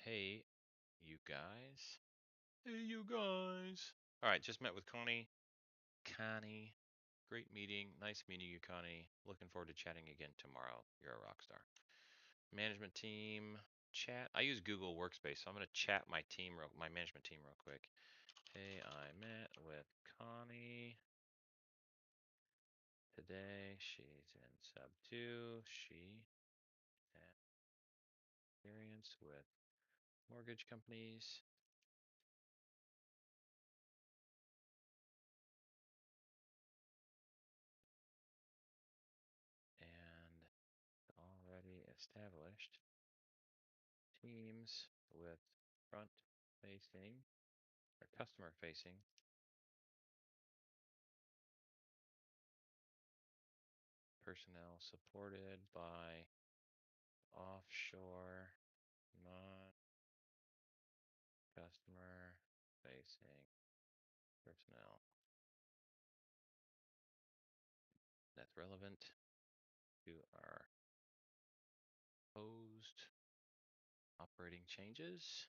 Hey, you guys. Hey, you guys. All right, just met with Connie. Connie, great meeting. Nice meeting you, Connie. Looking forward to chatting again tomorrow. You're a rock star. Management team chat. I use Google Workspace, so I'm gonna chat my management team real quick. Hey, I met with Connie today. She's in sub 2. She has experience with mortgage companies. And already established teams with front facing or customer facing personnel supported by offshore non customer facing personnel. That's relevant to our proposed operating changes.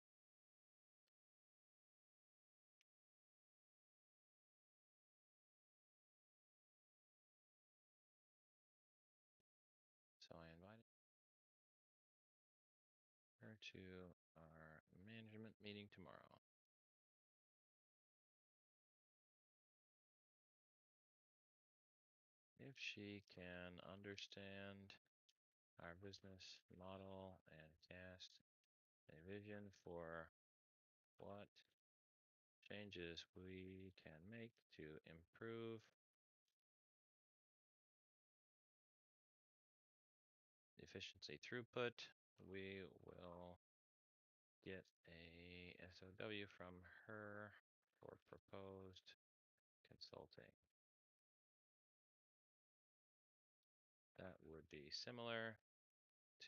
So I invited her to our management meeting tomorrow. If she can understand our business model and cast a vision for what changes we can make to improve efficiency throughput, we will get a SOW from her for proposed consulting. That would be similar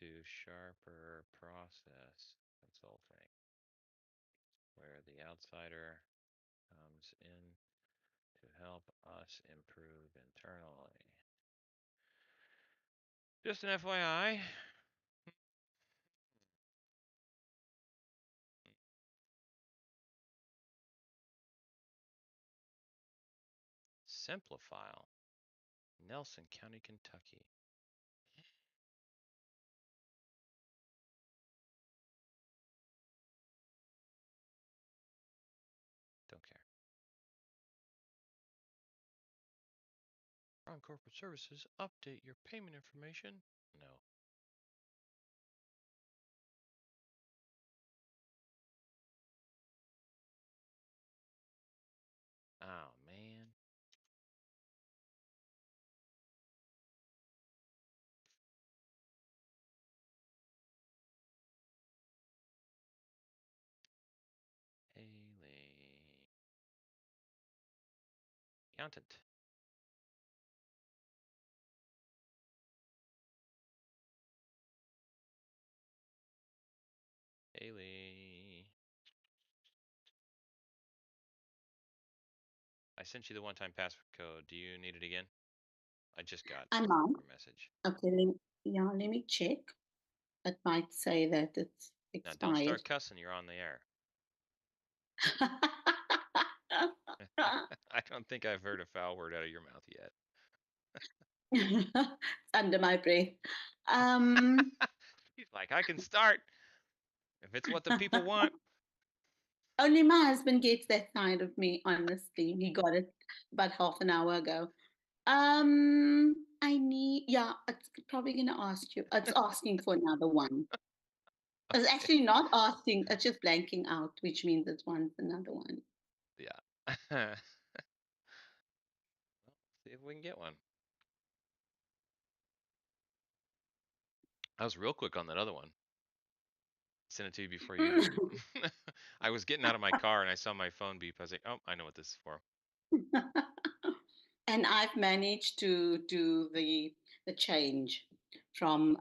to sharper process consulting, where the outsider comes in to help us improve internally. Just an FYI. Simplifile, Nelson County, Kentucky. Don't care. On corporate services, update your payment information. No. Oh, man. Haley. Accountant. Haley. I sent you the one-time password code. Do you need it again? I just got Anand. your message. Okay, let me check. It might say that it's Now, don't expired. start cussing. You're on the air. I don't think I've heard a foul word out of your mouth yet. It's under my breath. Um, He's like, I can start if it's what the people want. Only my husband gets that side of me, honestly. He got it about half an hour ago. Yeah, it's probably going to ask you. It's asking for another one. It's Okay. actually not asking, it's just blanking out, which means it's another one. Yeah. Well, see if we can get one. I was real quick on that other one. Sent it to you before you even. I was getting out of my car and I saw my phone beep. I was like, oh, I know what this is for. And I've managed to do the change from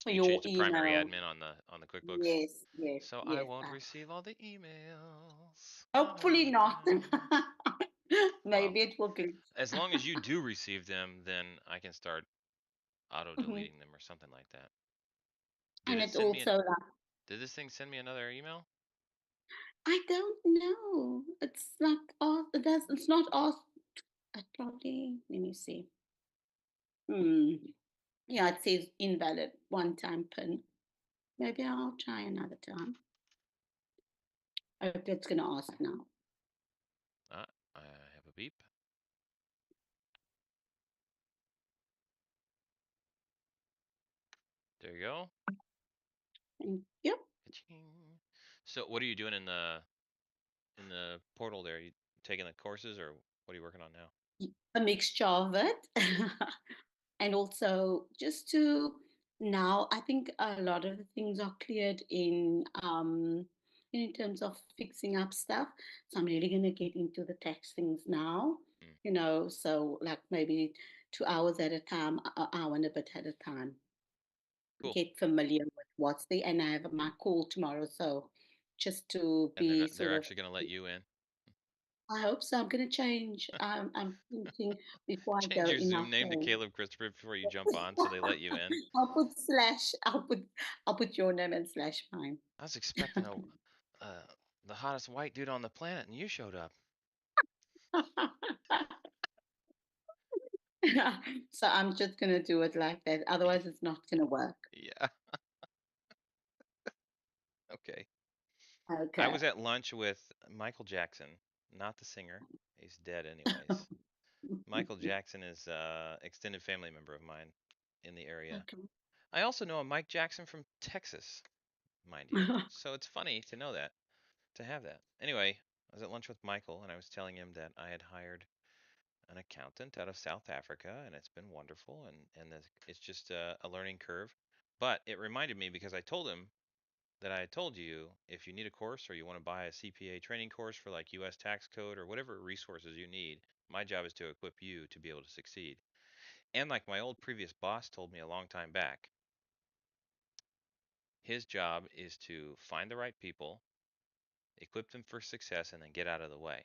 for You your changed to primary email. admin on the QuickBooks, Yes, yes, so I yes. won't receive all the emails. Hopefully not. Well, Maybe it will be. as long as you do receive them, then I can start auto Mhm. deleting them or something like that. Did And it it's send me an? also like, Did this thing send me another email? I don't know. It's like, oh, it's not asked. I probably, let me see. Hmm. Yeah, it says invalid one time pin. Maybe I'll try another time. Okay, it's going to ask now. Ah, I have a beep. There you go. Thank you. Ka-ching. So what are you doing in the portal there? You taking the courses or what are you working on now? A mixture of it. And also just to now, I think a lot of the things are cleared in terms of fixing up stuff. So I'm really going to get into the tax things now, Mm, so like maybe 2 hours at a time, an hour and a bit at a time. cool. Get familiar with what's there, and I have my call tomorrow, so just to And they're be not, they're sort of, actually going to let you in. I hope so. I'm going to change. I'm thinking before I Change go your in my Zoom name to phone. Caleb Christopher before you jump on so they let you in. I'll put slash. I'll put your name and slash mine. I was expecting uh, the hottest white dude on the planet and you showed up. So I'm just gonna do it like that. Otherwise, it's not gonna work. Yeah. Okay. I Okay. was at lunch with Michael Jackson, not the singer. He's dead anyways. Michael Jackson is extended family member of mine in the area. Okay. I also know a Mike Jackson from Texas, mind you. So it's funny to know that, to have that. Anyway, I was at lunch with Michael and I was telling him that I had hired an accountant out of South Africa and it's been wonderful and it's just a learning curve. But it reminded me because I told him that I had told you if you need a course or you want to buy a CPA training course for like US tax code or whatever resources you need, my job is to equip you to be able to succeed. And like my old previous boss told me a long time back, his job is to find the right people, equip them for success, and then get out of the way.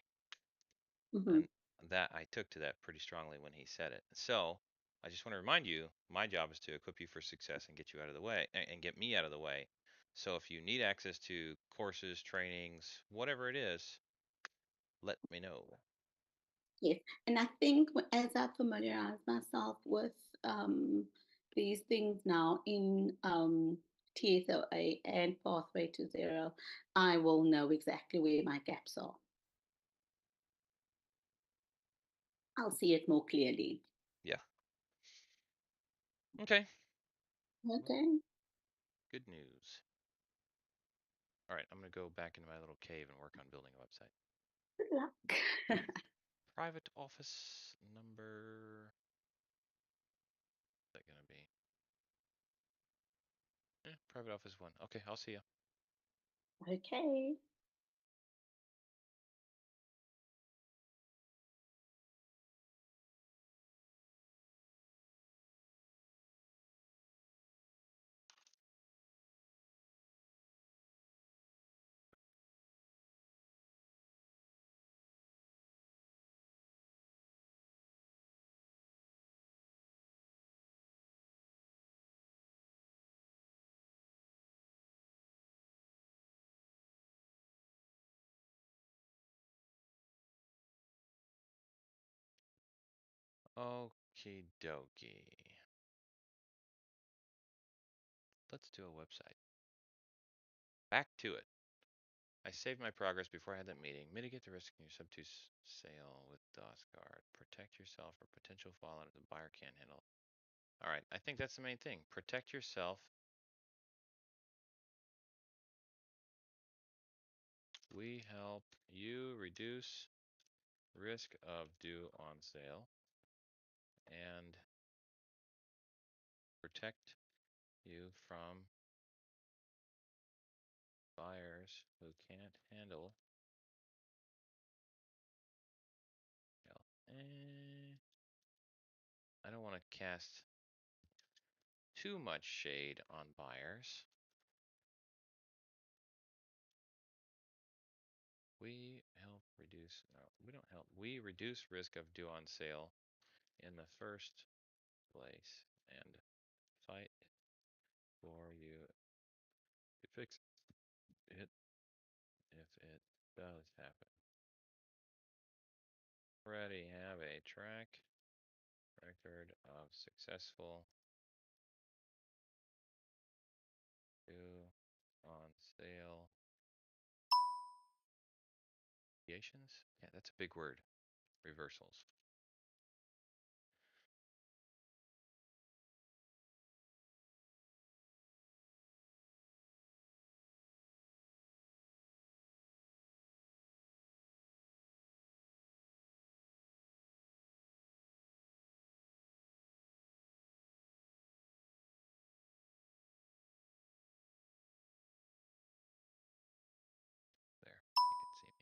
Hmm. And that I took to that pretty strongly when he said it. So I just want to remind you, my job is to equip you for success and get you out of the way and get me out of the way. So if you need access to courses, trainings, whatever it is, let me know. Yes, and I think as I familiarize myself with these things now in TSOA and Pathway to Zero, I will know exactly where my gaps are. I'll see it more clearly. Yeah. Okay. Okay. Good news. All right, I'm going to go back into my little cave and work on building a website. Good luck. Private office number. What's that going to be? Private office one. Okay, I'll see you. Okay. Okie dokie. Let's do a website. Back to it. I saved my progress before I had that meeting. Mitigate the risk in your sub 2 sale with DOS guard. Protect yourself for potential fallout if the buyer can't handle. All right, I think that's the main thing. Protect yourself. We help you reduce risk of due on sale and protect you from buyers who can't handle. I don't want to cast too much shade on buyers. We help reduce, no, we don't help. We reduce risk of due on sale in the first place and fight for you fix it if it does happen. Already have a track record of successful due on sale deviations. Yeah, that's a big word. Reversals. There, you can see me.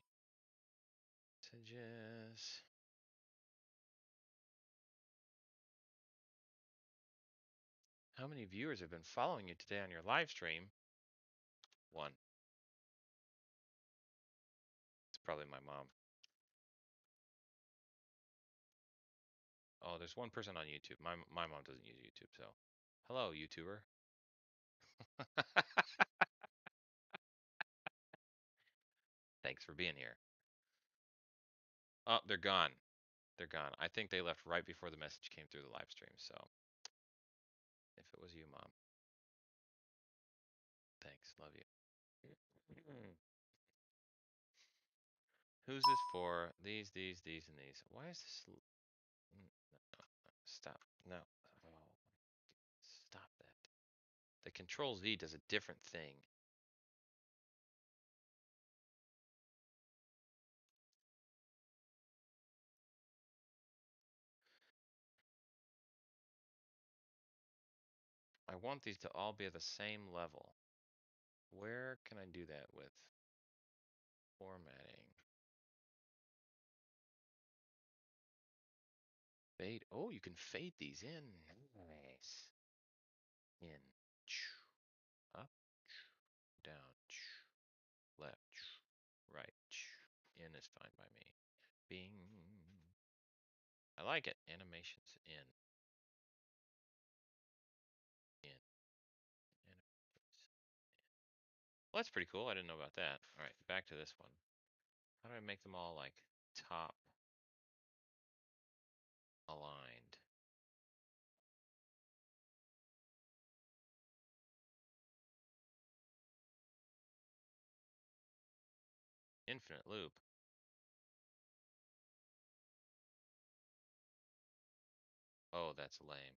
Messages. How many viewers have been following you today on your live stream? One. It's probably my mom. Oh, there's one person on YouTube. My mom doesn't use YouTube, so hello, YouTuber. Thanks for being here. Oh, they're gone. They're gone. I think they left right before the message came through the live stream. So if it was you, Mom, thanks. Love you. Who's this for? These, and these. Why is this? No, stop. No. Oh, stop that. The Control Z does a different thing. I want these to all be at the same level. Where can I do that with formatting? Fade. Oh, you can fade these in. Nice. In. Up. Down. Left. Right. In is fine by me. Bing. I like it. Animations in. In. Animations. Well, that's pretty cool. I didn't know about that. All right, back to this one. How do I make them all like top aligned? Infinite loop. Oh, that's lame.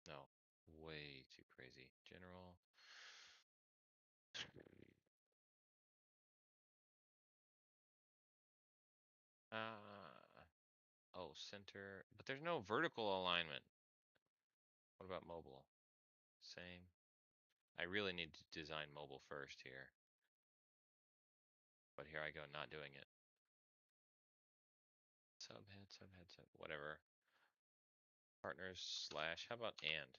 No, way too crazy. General. Oh, center. But there's no vertical alignment. What about mobile? Same. I really need to design mobile first here. But here I go, not doing it. Subhead, whatever. Partners slash. How about and?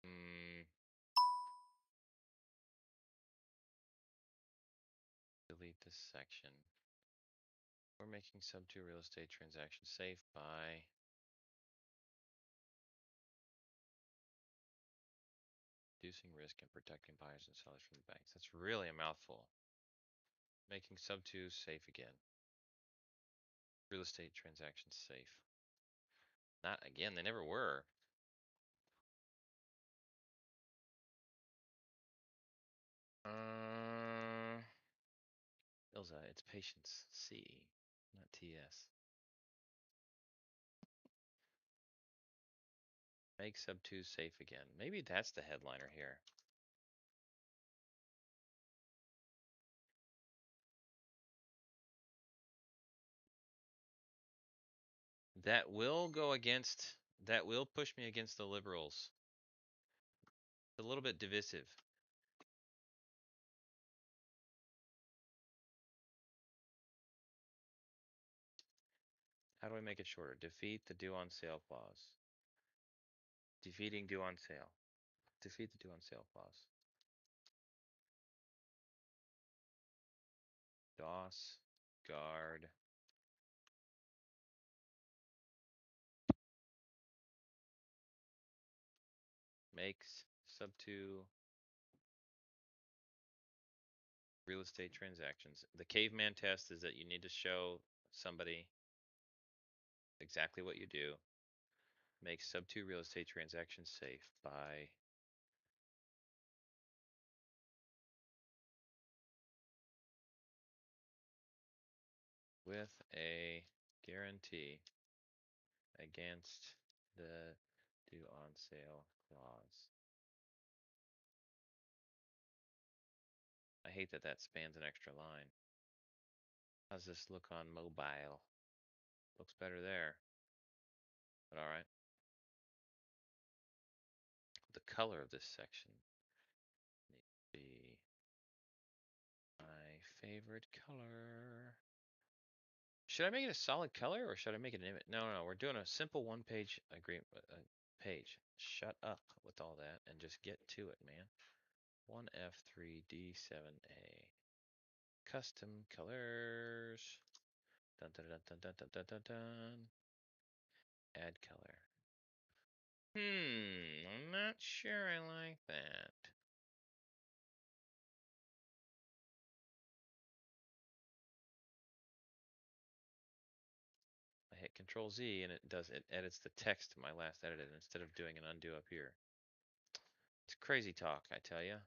Hmm. Delete this section. We're making sub-2 real estate transactions safe by reducing risk and protecting buyers and sellers from the banks. That's really a mouthful. Making sub-2 safe again. Real estate transactions safe. Not again, they never were. Ilza, it's patience C, not TS. Make sub-2 safe again. Maybe that's the headliner here. That will push me against the liberals. It's a little bit divisive. How do I make it shorter? Defeat the due on sale clause. Defeating due on sale. Defeat the due on sale clause. DOS guard makes sub2 real estate transactions. The caveman test is that you need to show somebody exactly what you do. Make sub2 real estate transactions safe by with a guarantee against the due on sale clause. I hate that that spans an extra line. How's this look on mobile? Looks better there, but all right. The color of this section needs to be my favorite color. Should I make it a solid color or should I make it an image? No, we're doing a simple one-page agreement page. Shut up with all that and just get to it, man. 1F3D7A. Custom colors. Dun dun dun dun dun dun dun dun dun. Add color. I'm not sure I like that. I hit Control Z and it edits the text to my last edited instead of doing an undo up here. It's crazy talk, I tell you.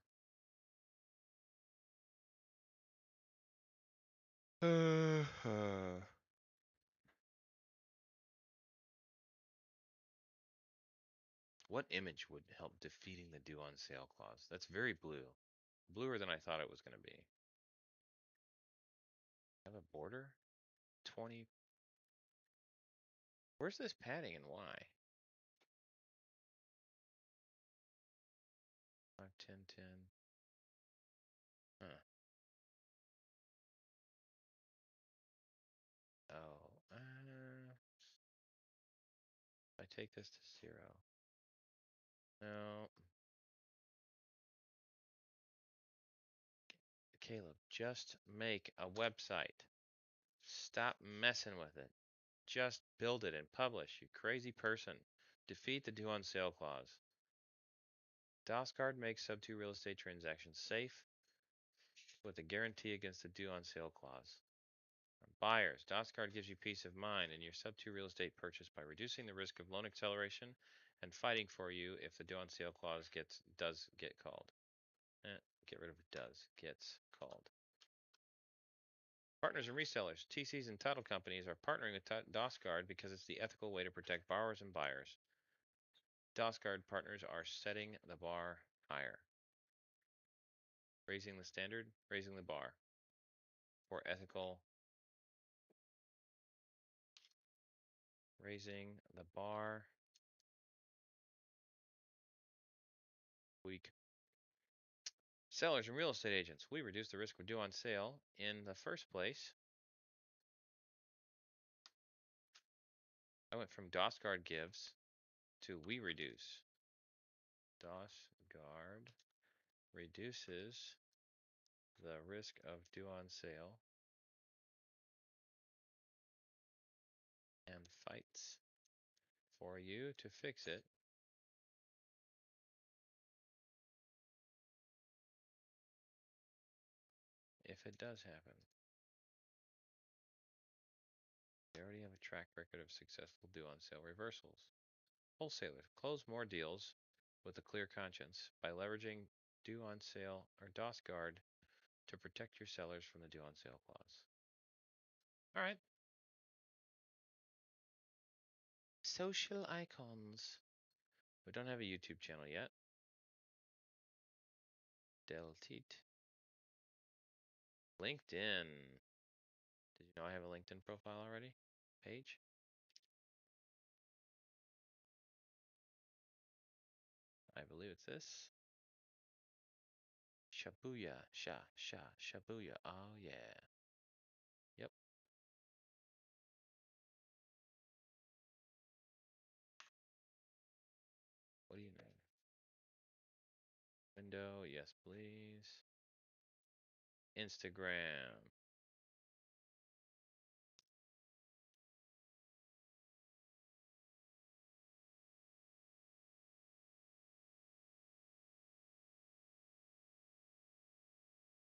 What image would help defeating the due on sale clause? That's very blue. Bluer than I thought it was going to be. Have a border? 20. Where's this padding and why? 5, 10, 10. Huh. Oh, if I take this to 0. No. Caleb, just make a website. Stop messing with it. Just build it and publish, you crazy person. Defeat the due on sale clause. DOSGuard makes sub2 real estate transactions safe with a guarantee against the due on sale clause. Buyers, DOSGuard gives you peace of mind in your sub2 real estate purchase by reducing the risk of loan acceleration and fighting for you if the due on sale clause does get called. Get rid of gets called. Partners and resellers, TCs and title companies are partnering with DOSGuard because it's the ethical way to protect borrowers and buyers. DOSGuard partners are setting the bar higher. Raising the standard, raising the bar for ethical. Raising the bar. Weak. Sellers and real estate agents, we reduce the risk of due on sale in the first place. I went from DOSGuard gives to we reduce. DOSGuard reduces the risk of due on sale and fights for you to fix it if it does happen. They already have a track record of successful due on sale reversals. Wholesalers, close more deals with a clear conscience by leveraging due on sale or DOSGuard to protect your sellers from the due on sale clause. All right. Social icons. We don't have a YouTube channel yet. Delete. LinkedIn. Did you know I have a LinkedIn profile already? Page? I believe it's this. Shabuya. Shabuya. Oh, yeah. Yep. What do you know? Window. Yes, please. Instagram.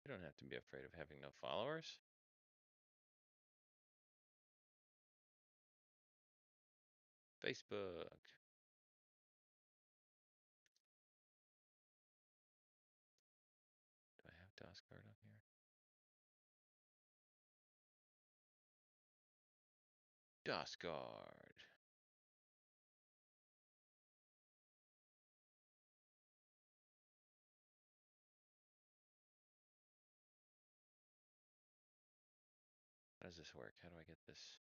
You don't have to be afraid of having no followers. Facebook. Do I have DOSGuard on here? DOSGuard. How does this work? How do I get this?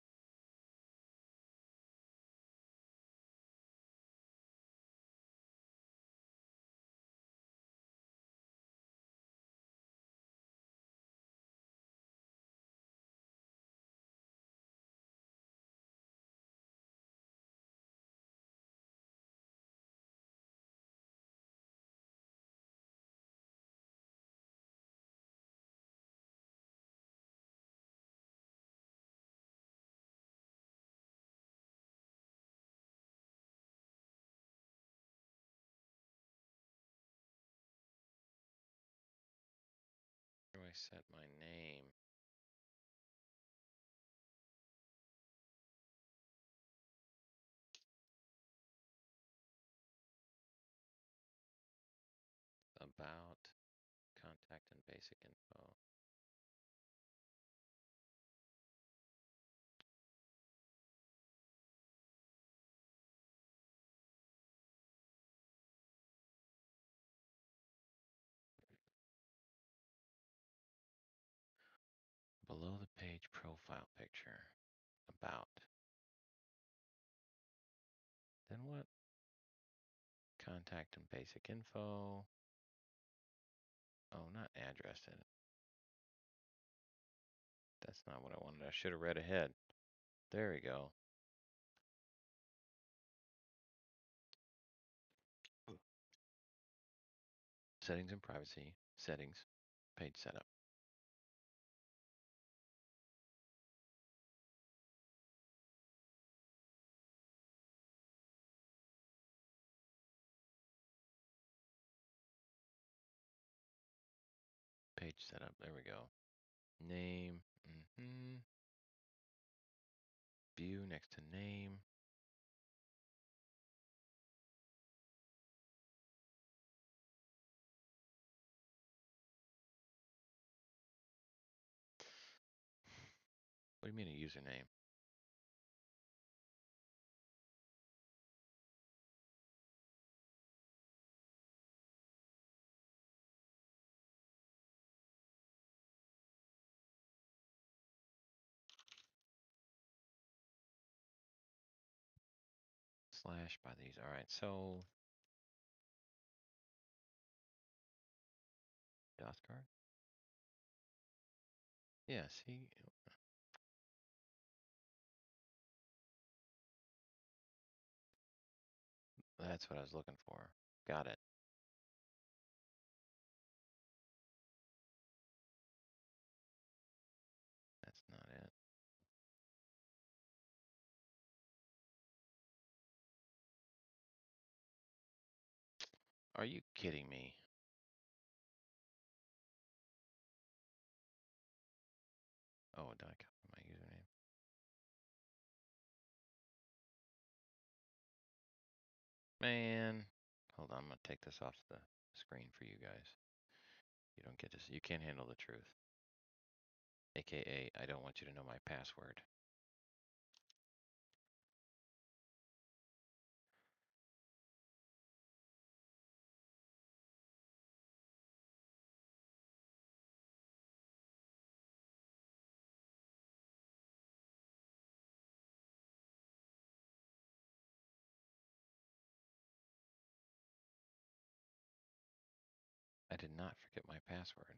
Where do I set my name? About, contact, and basic info. Below the page, profile picture. About. Then what? Contact and basic info. Oh, not address. That's not what I wanted. I should have read ahead. There we go. Settings and privacy. Settings. Page setup. Page setup. There we go. Name. View next to name. What do you mean a username? Slash by these. All right, so DOSGuard. Yeah, see, that's what I was looking for. Got it. That's not it. Are you kidding me? Oh, did I copy my username? Man, hold on. I'm gonna take this off the screen for you guys. You don't get to. You can't handle the truth. AKA, I don't want you to know my password. I did not forget my password.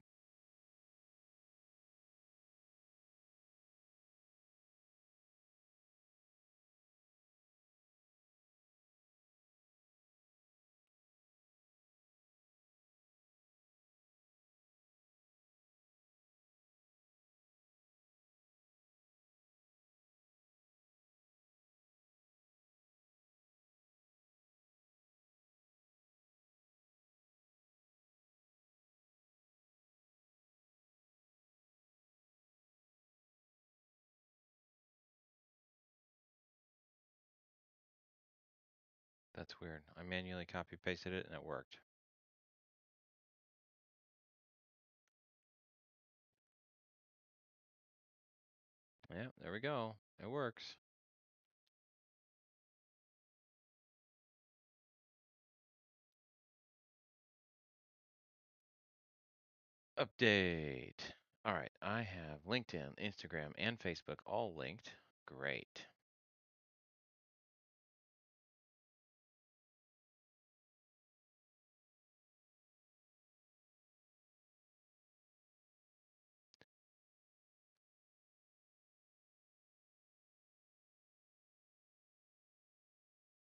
That's weird. I manually copy pasted it and it worked. Yeah, there we go. It works. Update. All right, I have LinkedIn, Instagram, and Facebook all linked. Great.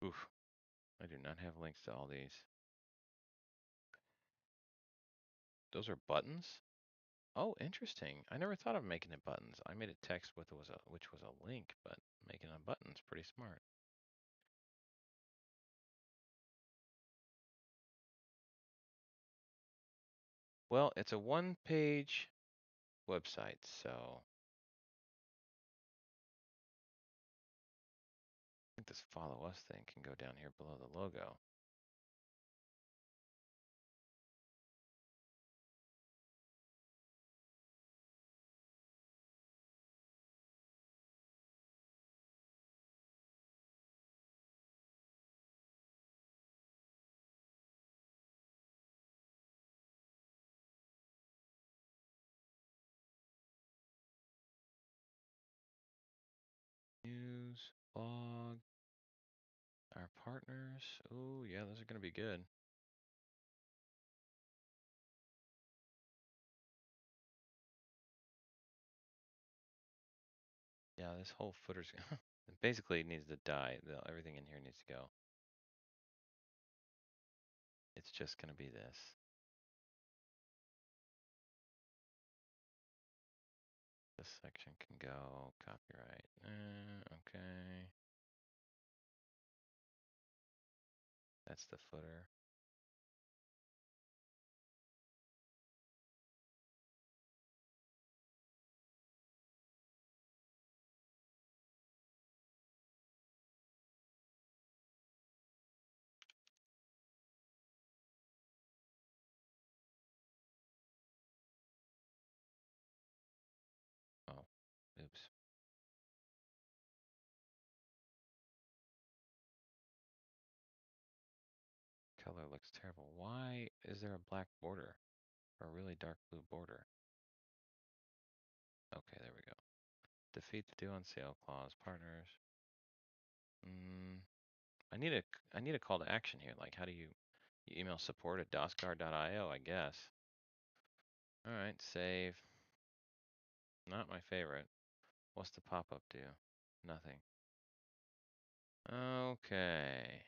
Oof, I do not have links to all these. Those are buttons? Oh, interesting. I never thought of making it buttons. I made it text with which was a link, but making a button's pretty smart. Well, it's a one-page website, so I think this follow us thing can go down here below the logo. News, blog, our partners. Oh, yeah, those are going to be good. Yeah, this whole footer's basically needs to die. Everything in here needs to go. It's just going to be this. This section can go copyright. Okay. That's the footer. Oh, oops. Color looks terrible. Why is there a black border or a really dark blue border? Okay, there we go. Defeat the due on sale clause. Partners. Mm, I need a call to action here. Like, how do you email support at dosguard.io? I guess. All right, save. Not my favorite. What's the pop-up do? Nothing. Okay.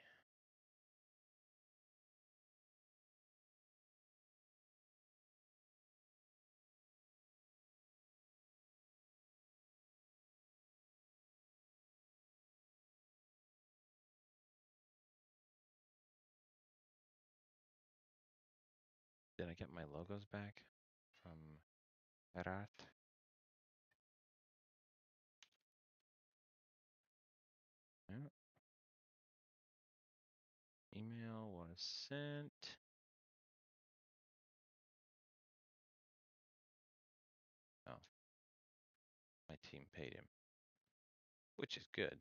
Did I get my logos back from Rat? Yeah. Email was sent. Oh, my team paid him, which is good.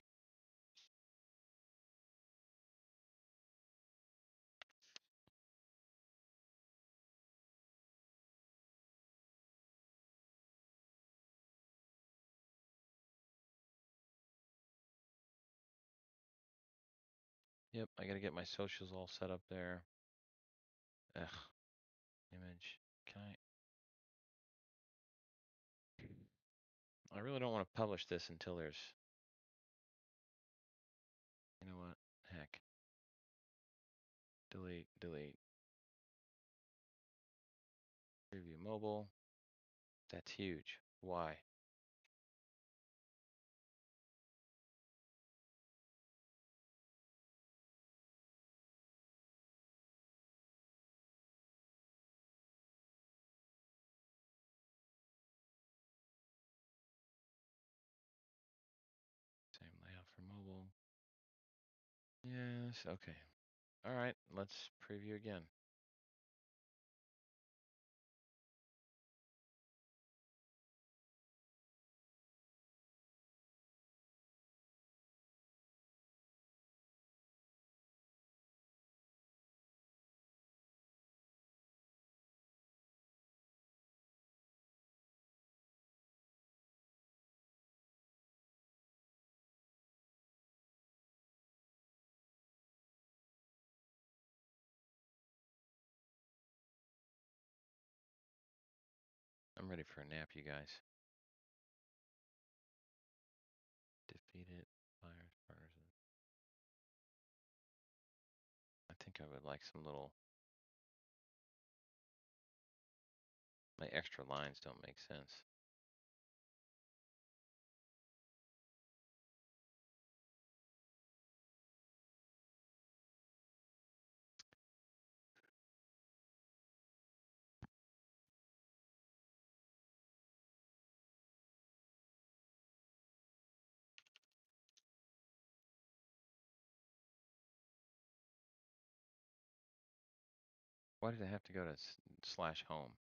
Yep, I gotta get my socials all set up there. Ugh, image. Can I really don't want to publish this until there's, you know what? Heck. Delete, delete. Preview mobile. That's huge. Why? Same layout for mobile. Yes, okay. All right, let's preview again. I'm ready for a nap, you guys. Defeated fires partners. I think I would like some little. My extra lines don't make sense. Why did I have to go to slash home?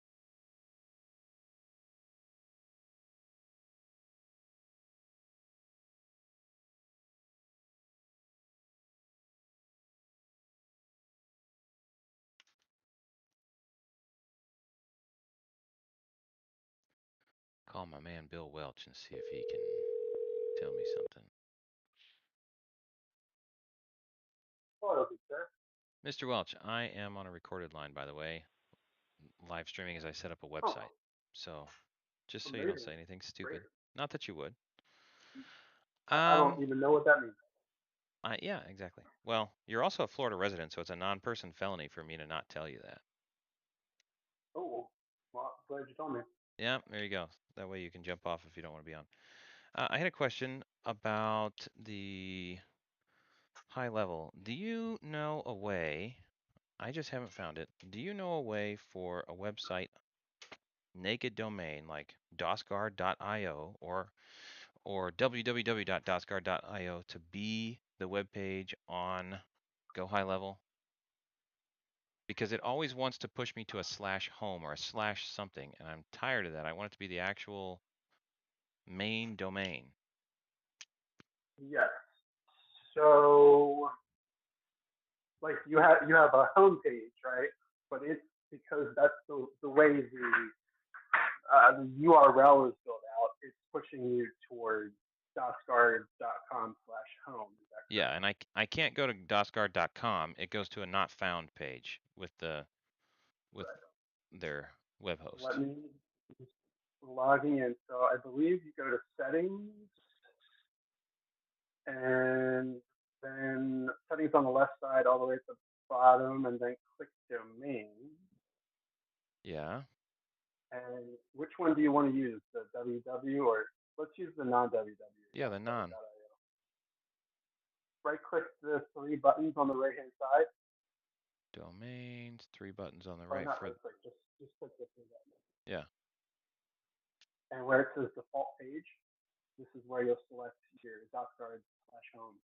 Call my man Bill Welch and see if he can tell me something. Hello, sir. Mr. Welch, I am on a recorded line, by the way, live streaming as I set up a Oh, website. So just so you don't amazing. say anything Great. stupid. Not that you would. I don't even know what that means. Yeah, exactly. Well, you're also a Florida resident, so it's a non-person felony for me to not tell you that. Oh, well, glad you told me. Yeah, there you go. That way you can jump off if you don't want to be on. I had a question about the high level. Do you know a way? I just haven't found it. Do you know a way for a website naked domain like dosguard.io or www.dosguard.io to be the web page on Go High Level? Because it always wants to push me to a slash home or a slash something, and I'm tired of that. I want it to be the actual main domain. Yes. So, like you have a home page, right? But it's because that's the way the URL is built out. It's pushing you towards dosguard.com/home. Is that Yeah, correct? and I can't go to dosguard.com. It goes to a not found page with with Right. their web So let host. me just logging in. So I believe you go to settings and then settings on the left side all the way to the bottom, and then click domain. Yeah. And which one do you want to use, the www or let's use the non-www, Yeah, the non dosguard.io. Right click the three buttons on the right hand side, domains, three buttons on the or right not for right click, just click the three buttons. yeah. And where it says default page, this is where you'll select your dosguard/home.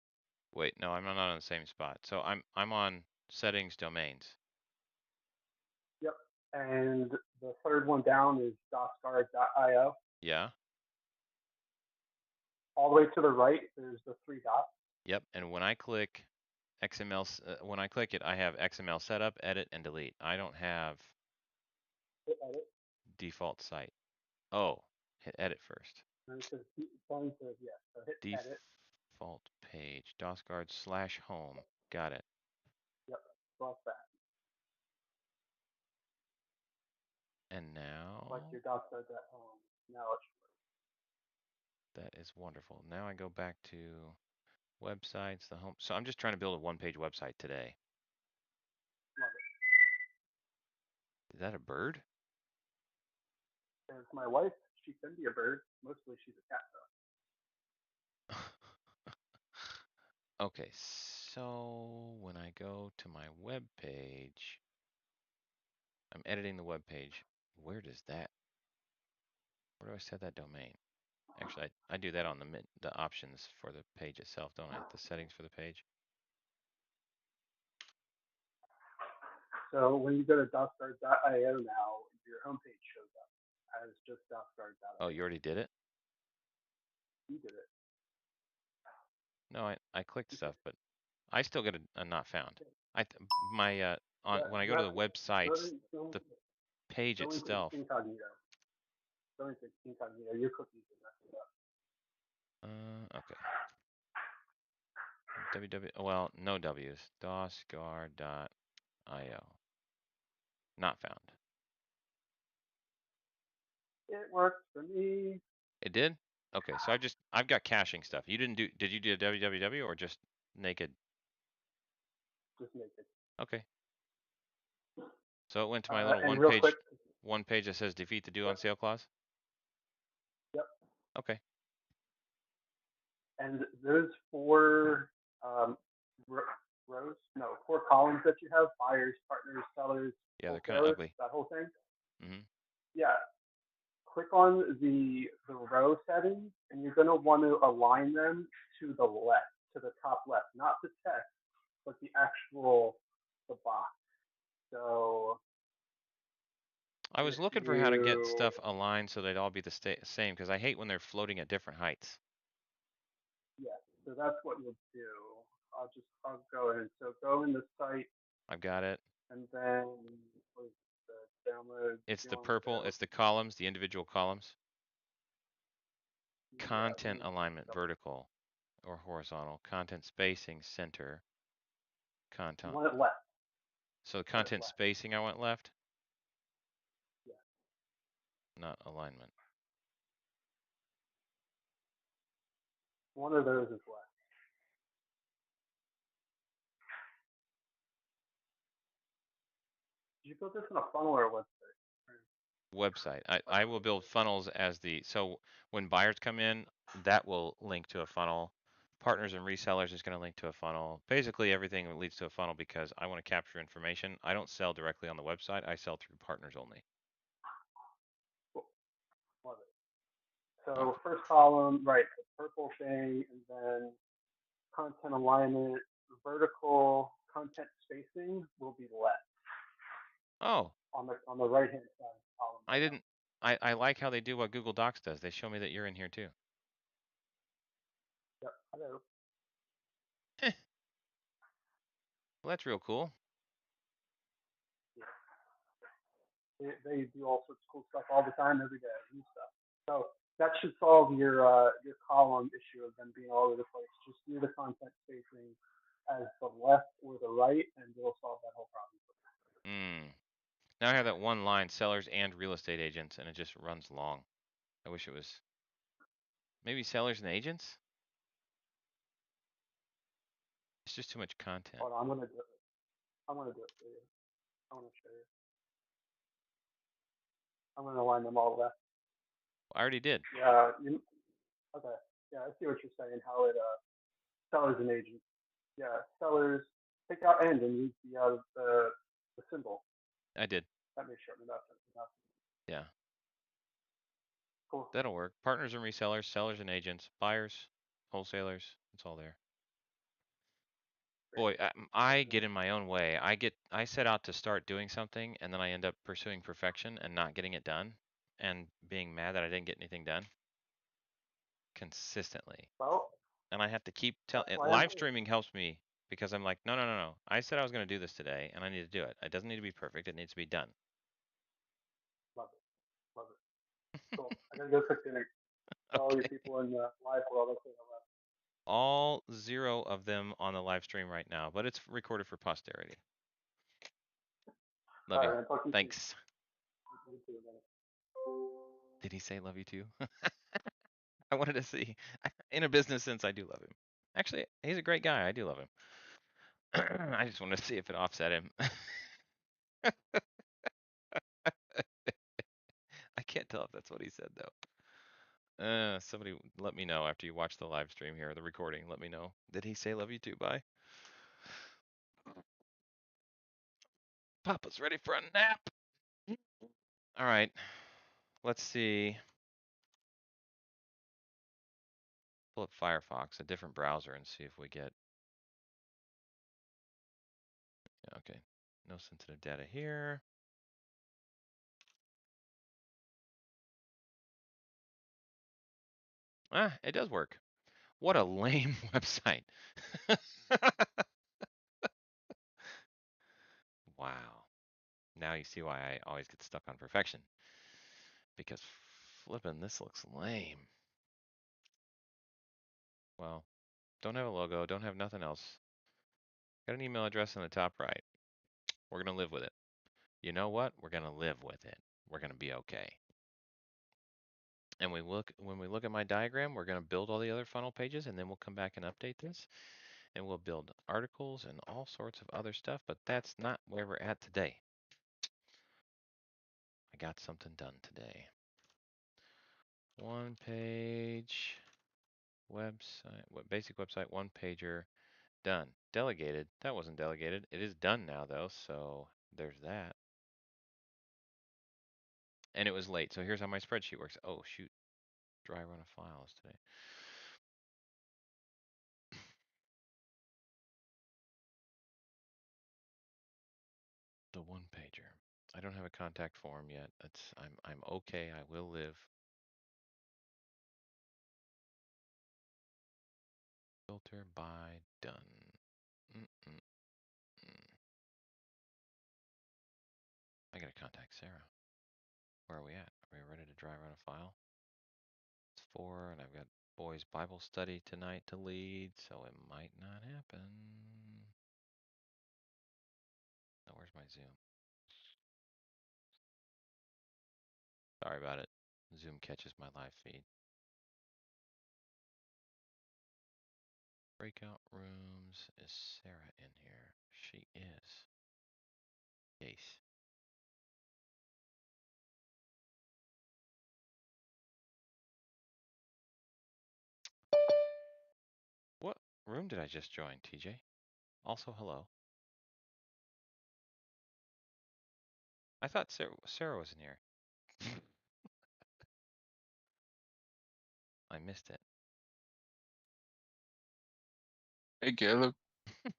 Wait, no, I'm not on the same spot. So I'm on settings domains. Yep. And the third one down is dosguard.io. Yeah. All the way to the right, there's the three dots. Yep. And when I click when I click it, I have XML setup, edit, and delete. I don't have Hit edit. default site. Oh, hit edit first. And it says, phone says yes. So hit edit. Default page, dosguard/home. Got it. Yep. Select that. And Select now your dosguard.home. Now it's that is wonderful. Now I go back to websites, the home. So I'm just trying to build a one-page website today. love Is that a bird? it. There's my wife. She can be a bird. Mostly she's a cat Okay, so when I go to my web page, I'm editing the web page. Where does that, where do I set that domain? Actually, I do that on the options for the page itself, don't I? The settings for the page. So when you go to DOSGuard.io now, your homepage shows up as just Oh, you DOSGuard.io. already did it? You did it. No, I clicked You stuff, but I still get a not found. did. My on Yeah, when I you go to have the to websites, the page go into itself. incognito. Go into incognito. Your cookies are messing it up. Okay. Well, no W's. DOSGuard.io. Not found. It works for me. It did? Okay, so I've got caching stuff. You didn't do, did you do www or just naked? Just make it. Okay. So it went to my little And real quick. one page that says defeat the due Yep. on sale clause? Yep. Okay. And those four four columns that you have: buyers, partners, sellers, Yeah, they're kind of ugly. that whole thing. Mm-hmm. Yeah. Click on the row settings, and you're going to want to align them to the left, to the top left, not the text, but the box. So I was looking for how to get stuff aligned so they'd all be the same, because I hate when they're floating at different heights. Yeah, so that's what you'll do. I'll go in. So go in the site. I've got it. And then with the download. It's the purple. It's the columns, the individual columns. Content alignment, vertical or horizontal. Content spacing, center. Content. You want it left. So content spacing, I went left? Yeah. Not alignment. One of those is left. Did you build this in a funnel or a website? Website. I will build funnels as so when buyers come in, that will link to a funnel. Partners and resellers is going to link to a funnel. Basically everything leads to a funnel because I want to capture information. I don't sell directly on the website. I sell through partners only. Cool. Love it. So first column, right, the purple thing, and then content alignment, vertical content spacing will be left. Oh. On the right hand side column. I didn't. I like how they do what Google Docs does. They show me that you're in here too. Yep. Hello. Well, that's real cool. Yeah. They do all sorts of cool stuff all the time, every day, new stuff. So that should solve your column issue of them being all over the place. Just do the content spacing as the left or the right, and it'll solve that whole problem. Now I have that one line, sellers and real estate agents, and it just runs long. I wish it was maybe sellers and agents. It's just too much content. Hold on, I'm gonna do it. I'm gonna do it for you. I want to show you. I'm gonna align them all left. I already did. Yeah. Okay. Yeah, I see what you're saying. How it sellers and agents. Yeah, sellers take out and use the symbol. I did. That may shorten it up. Yeah. Cool. That'll work. Partners and resellers, sellers and agents, buyers, wholesalers. It's all there. Boy, I get in my own way. I set out to start doing something, and then I end up pursuing perfection and not getting it done, and being mad that I didn't get anything done consistently. Well, and I have to keep telling. Live streaming helps me because I'm like, no. I said I was going to do this today, and I need to do it. It doesn't need to be perfect. It needs to be done. Love it. Cool. I gotta go cook dinner. Okay. All you people in the live world, okay, all 0 of them on the live stream right now, but it's recorded for posterity. Love you. Right, Thanks. Did he say love you too? I wanted to see. In a business sense, I do love him. Actually, he's a great guy. I do love him. I just wanted to see if it offset him. I can't tell if that's what he said though. Somebody let me know after you watch the live stream here, the recording. Let me know. Did he say love you too? Bye. Papa's ready for a nap. All right. Let's see. Pull up Firefox, a different browser, and see if we get. Yeah, okay. No sensitive data here. Ah, it does work. What a lame website. Wow. Now you see why I always get stuck on perfection. Because flipping, this looks lame. Well, don't have a logo, don't have nothing else. Got an email address in the top right. We're going to live with it. You know what? We're going to live with it. We're going to be okay. And when we look at my diagram, we're going to build all the other funnel pages, and then we'll come back and update this. And we'll build articles and all sorts of other stuff, but that's not where we're at today. I got something done today. One page website, basic website, one pager, done. Delegated, that wasn't delegated. It is done now though, so there's that. And it was late, so here's how my spreadsheet works. Oh shoot, dry run of files today. The one pager. I don't have a contact form yet. I'm okay. I will live. Filter by done. I gotta contact Sarah. Where are we at? Are we ready to dry run a file? It's 4, and I've got boys' Bible study tonight to lead, so it might not happen. Now, where's my Zoom? Sorry about it. Zoom catches my live feed. Breakout rooms. Is Sarah in here? She is. Yes. What room did I just join, TJ? Also, hello. I thought Sarah was in here. I missed it. Hey, Caleb. I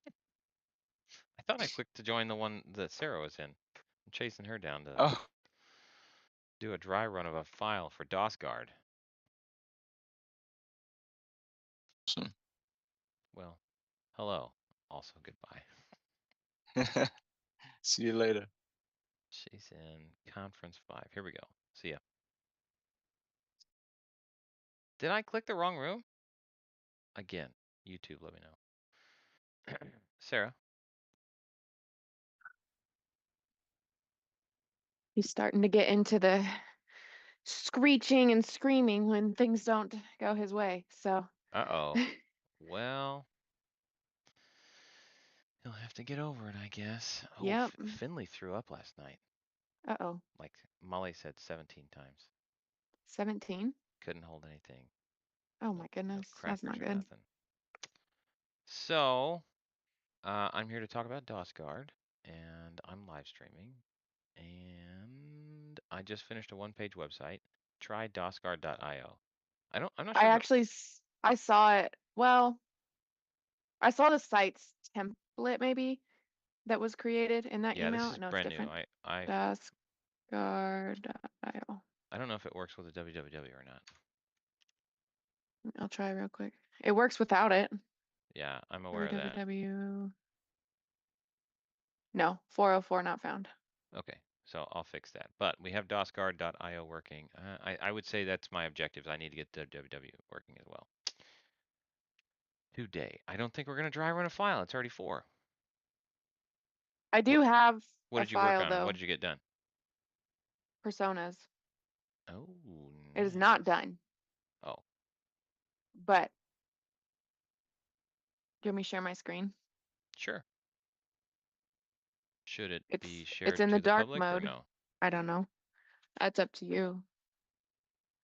thought I clicked to join the one that Sarah was in. I'm chasing her down to Oh, do a dry run of a file for DOSGuard. awesome. Well, hello. Also, goodbye. See you later. She's in conference 5. Here we go. See ya. Did I click the wrong room? Again, YouTube, let me know. Sarah. He's starting to get into the screeching and screaming when things don't go his way. So, Uh-oh. Well, he'll have to get over it, I guess. Oh, yep. Finley threw up last night. Uh-oh. Like Molly said 17 times. 17? Couldn't hold anything. Oh my goodness. That's not good. Nothing. So, I'm here to talk about DOSGuard, and I'm live streaming. And I just finished a one-page website. Try DOSGuard.io. I'm not sure. I saw it. Well, I saw the site's template maybe that was created in that Yeah, this email. is No, it's brand new. different. I DOSGuard.io. I don't know if it works with the www or not. I'll try real quick. It works without it. Yeah, I'm aware of that. www. No, 404 not found. Okay, so I'll fix that. But we have DOSGuard.io working. I would say that's my objectives. I need to get www working as well. Today. I don't think we're going to dry run a file. It's already 4. I do have What a did you work file on? though. What did you get done? Personas. Oh, It is not nice. done. Oh, But do you want me to share my screen? sure. Should it be It's shared in to the the dark public or mode. no? I don't know. That's up to you.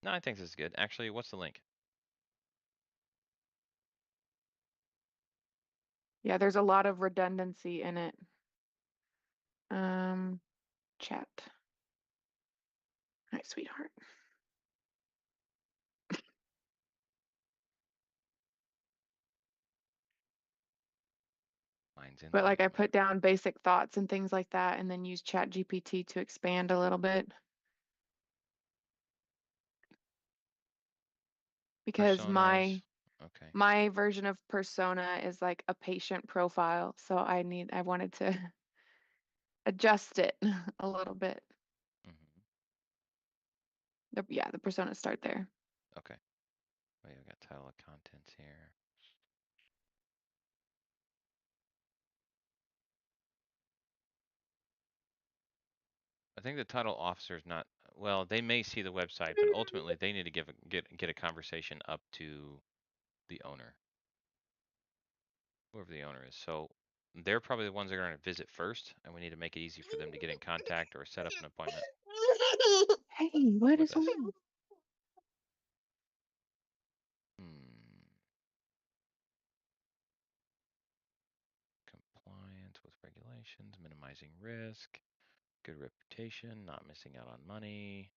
No, I think this is good. Actually, what's the link? Yeah, there's a lot of redundancy in it. Chat. Hi, sweetheart. My lines in But the like I document. put down basic thoughts and things like that and then use ChatGPT to expand a little bit. Because Personas. Okay. my version of persona is like a patient profile, so I wanted to adjust it a little bit. hmm Yeah, the personas start there. Okay. Oh, yeah, we got title of contents here. I think the title officer is not, well, they may see the website, but ultimately they need to get a conversation up to the owner, whoever the owner is. So they're probably the ones that are going to visit first, and we need to make it easy for them to get in contact or set up an appointment Hey, what with is us. wrong? Compliance with regulations, minimizing risk, good reputation, not missing out on money.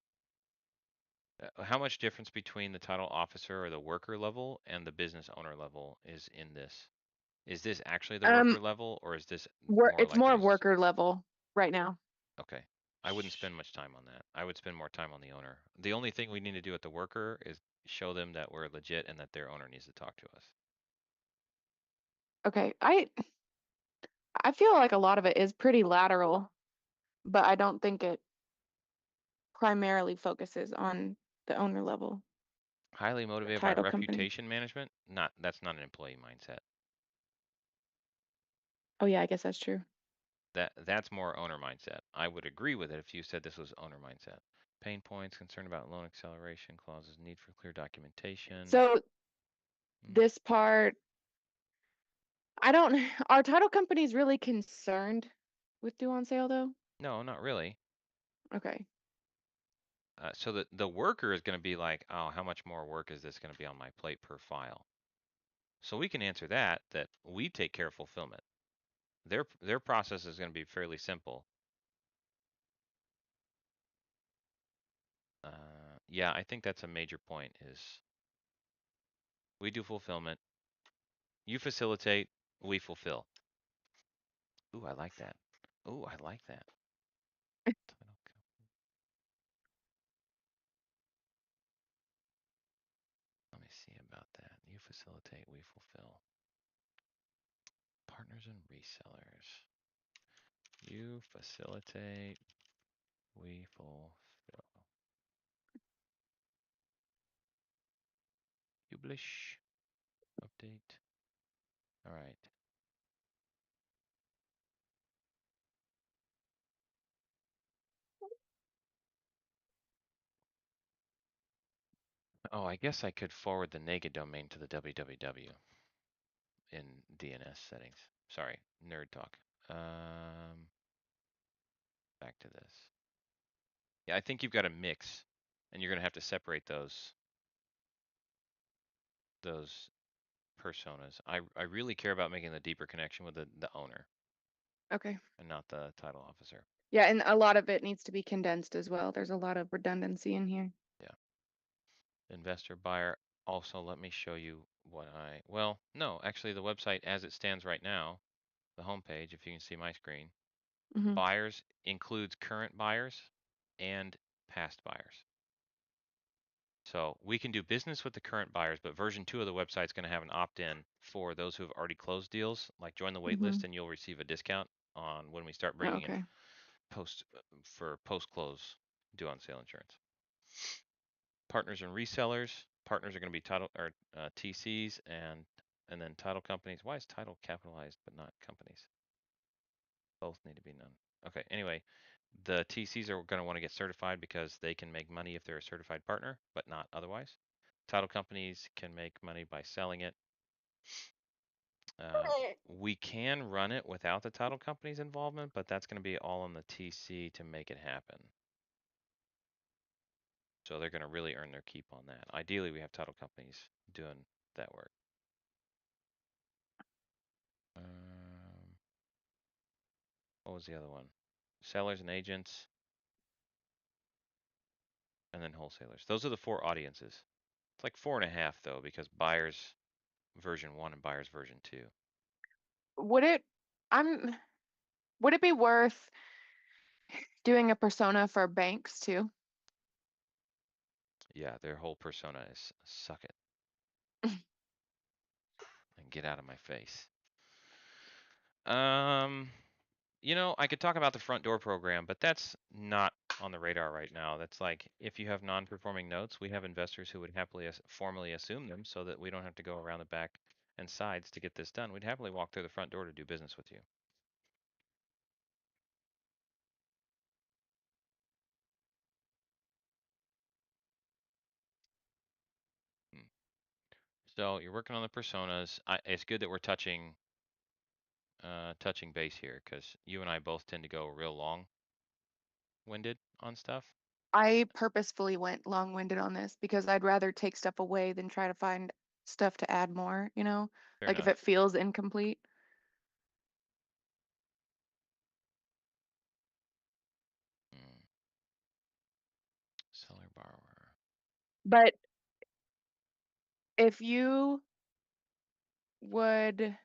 How much difference between the title officer or the worker level and the business owner level is in this? Is this actually the worker level, or is this more It's like more it is? worker level right now. Okay. I wouldn't spend much time on that. I would spend more time on the owner. The only thing we need to do with the worker is show them that we're legit and that their owner needs to talk to us. Okay, I feel like a lot of it is pretty lateral, but I don't think it primarily focuses on the owner level. Highly motivated by title company. reputation management? That's not an employee mindset. Oh yeah, I guess that's true. That's more owner mindset. I would agree with it if you said this was owner mindset. Pain points, concern about loan acceleration clauses, need for clear documentation. So Mm. this part, are title companies really concerned with due on sale though? No, not really. Okay. So the worker is going to be like, oh, how much more work is this going to be on my plate per file? So we can answer that we take care of fulfillment. Their process is going to be fairly simple. Yeah, I think that's a major point is we do fulfillment. You facilitate, we fulfill. Ooh, I like that. Ooh, I like that. Let me see about that. You facilitate, we fulfill. Partners and resellers. You facilitate, we fulfill. Publish. Update. All right. Oh, I guess I could forward the naked domain to the www in DNS settings. Sorry, nerd talk. Back to this. Yeah, I think you've got a mix, and you're gonna have to separate those personas. I really care about making the deeper connection with the owner Okay. and not the title officer. Yeah, and a lot of it needs to be condensed as well. There's a lot of redundancy in here. Yeah. Investor, buyer. Also, let me show you what well, no, actually the website as it stands right now, the homepage, if you can see my screen, buyers includes current buyers and past buyers. So we can do business with the current buyers, but version 2 of the website is going to have an opt-in for those who have already closed deals, like join the wait list and you'll receive a discount on when we start bringing in post-close due on sale insurance. Partners and resellers. Partners are going to be title or TCs and then title companies. Why is title capitalized but not companies? Both need to be none. Okay, anyway, the TCs are going to want to get certified because they can make money if they're a certified partner, but not otherwise. Title companies can make money by selling it. We can run it without the title company's involvement, but that's going to be all on the TC to make it happen. So they're going to really earn their keep on that. Ideally, we have title companies doing that work. What was the other one? Sellers and agents, and then wholesalers. Those are the 4 audiences. It's like 4.5 though, because buyers version 1 and buyers version 2. Would it Would it be worth doing a persona for banks too? Yeah, their whole persona is suck it and get out of my face. I could talk about the front door program, but that's not on the radar right now. That's like if you have non-performing notes, we have investors who would happily formally assume them so that we don't have to go around the back and sides to get this done. We'd happily walk through the front door to do business with you. So you're working on the personas. It's good that we're touching base here because you and I both tend to go real long-winded on stuff. I purposefully went long-winded on this because I'd rather take stuff away than try to find stuff to add more, Fair like if enough. it feels incomplete. Seller borrower. But if you would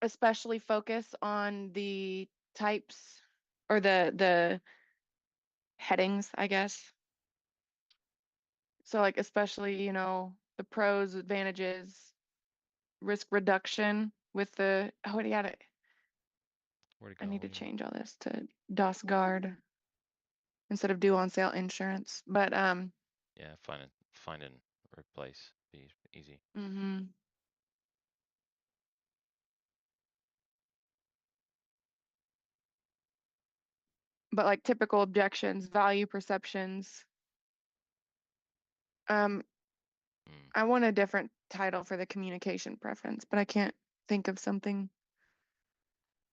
especially focus on the types or the headings, I guess. So like especially, the pros, advantages, risk reduction with the what do you got it? Where'd it I go? need to What do you mean? change all this to DOS Guard instead of due on sale insurance. But Yeah, find and replace. Be easy. But like typical objections, value perceptions. I want a different title for the communication preference, but I can't think of something.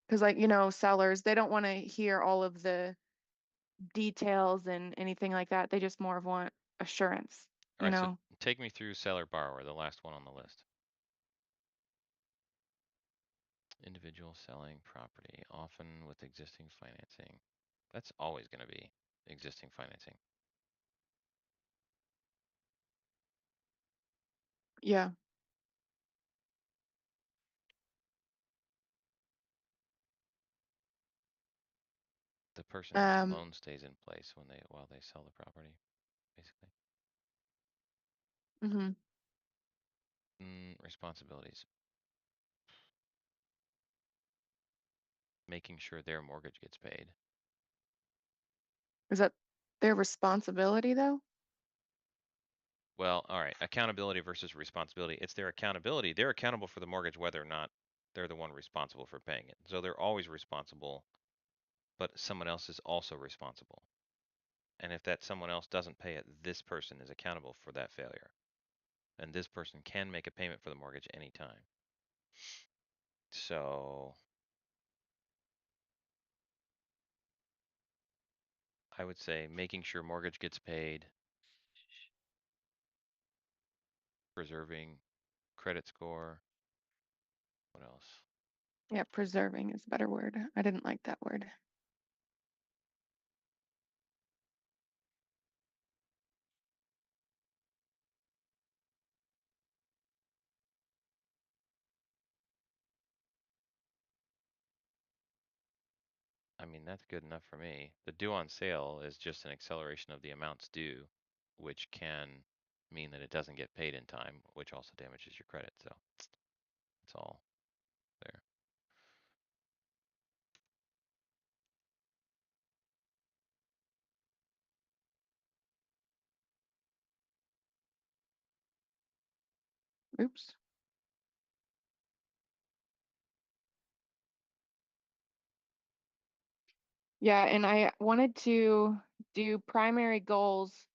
Because like, sellers, they don't want to hear all of the details and anything like that. They just more of want assurance, All right, so take me through seller borrower, the last one on the list. Individual selling property, often with existing financing. That's always going to be existing financing. Yeah. The person's loan stays in place while they sell the property, basically. Responsibilities. Making sure their mortgage gets paid. Is that their responsibility though? Well, all right. Accountability versus responsibility. It's their accountability. They're accountable for the mortgage whether or not they're the one responsible for paying it. So they're always responsible, but someone else is also responsible. And if that someone else doesn't pay it, this person is accountable for that failure. And this person can make a payment for the mortgage anytime. So I would say making sure mortgage gets paid, preserving credit score. What else? Yeah, preserving is a better word. I didn't like that word. I mean, that's good enough for me. The due on sale is just an acceleration of the amounts due, which can mean that it doesn't get paid in time, which also damages your credit. So it's all there. Oops. Yeah, and I wanted to do primary goals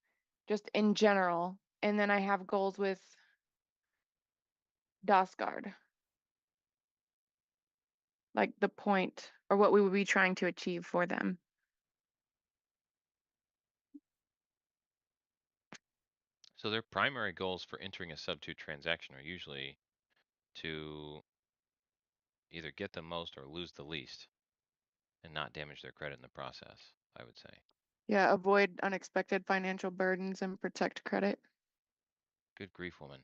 just in general, and then I have goals with DOS Guard. Like the point or what we would be trying to achieve for them. So their primary goals for entering a sub-2 transaction are usually to either get the most or lose the least and not damage their credit in the process, I would say. Yeah, avoid unexpected financial burdens and protect credit. Good grief, woman.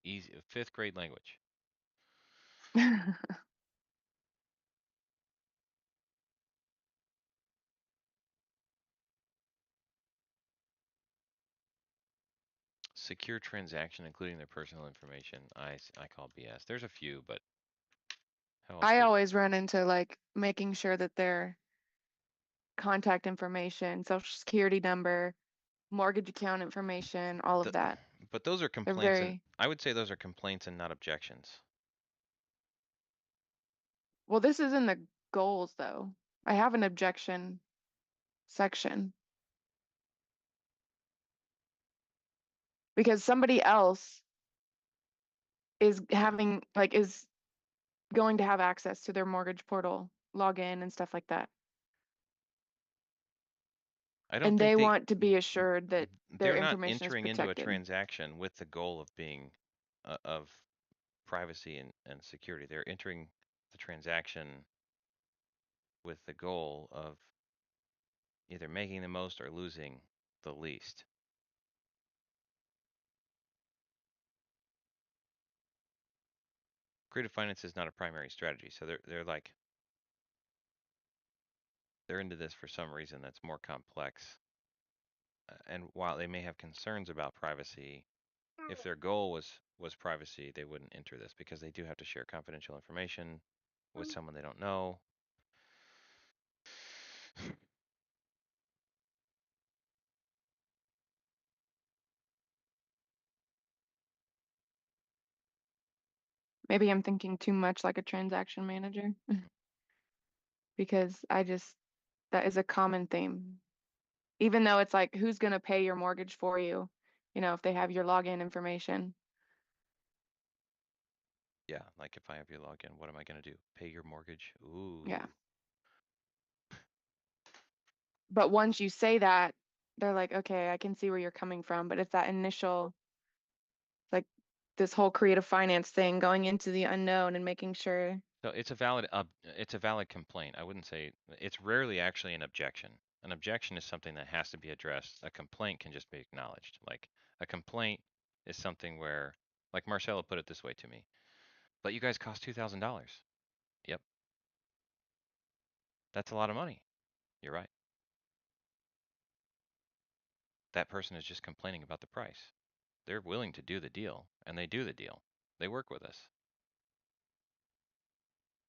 Easy, 5th grade language. Secure transaction, including their personal information. I call BS. There's a few, but how else I do you? always run into like making sure that their contact information, social security number, mortgage account information, all of The, that. but those are They're complaints, and very I would say those are complaints and not objections. well, this is in the goals though. I have an objection section because somebody else is having like is going to have access to their mortgage portal login and stuff like that. I don't And think they want to be assured that their they're not information is entering into a protected. transaction with the goal of being of privacy and security. They're entering the transaction with the goal of either making the most or losing the least. Creative finance is not a primary strategy, so they're like they're into this for some reason that's more complex. And while they may have concerns about privacy, if their goal was privacy, they wouldn't enter this because they do have to share confidential information with someone they don't know. Maybe I'm thinking too much like a transaction manager because that is a common theme. Even though it's like, who's going to pay your mortgage for you? You know, if they have your login information. Yeah, like if I have your login, what am I gonna do? Pay your mortgage? Ooh. Yeah. But once you say that, they're like, okay, I can see where you're coming from. But it's that initial, like this whole creative finance thing going into the unknown and making sure. So it's a valid complaint. I wouldn't say it's rarely actually an objection. An objection is something that has to be addressed. A complaint can just be acknowledged. Like a complaint is something where, like Marcelo put it this way to me, but you guys cost $2,000. Yep, that's a lot of money. You're right. That person is just complaining about the price. They're willing to do the deal, and they do the deal. They work with us.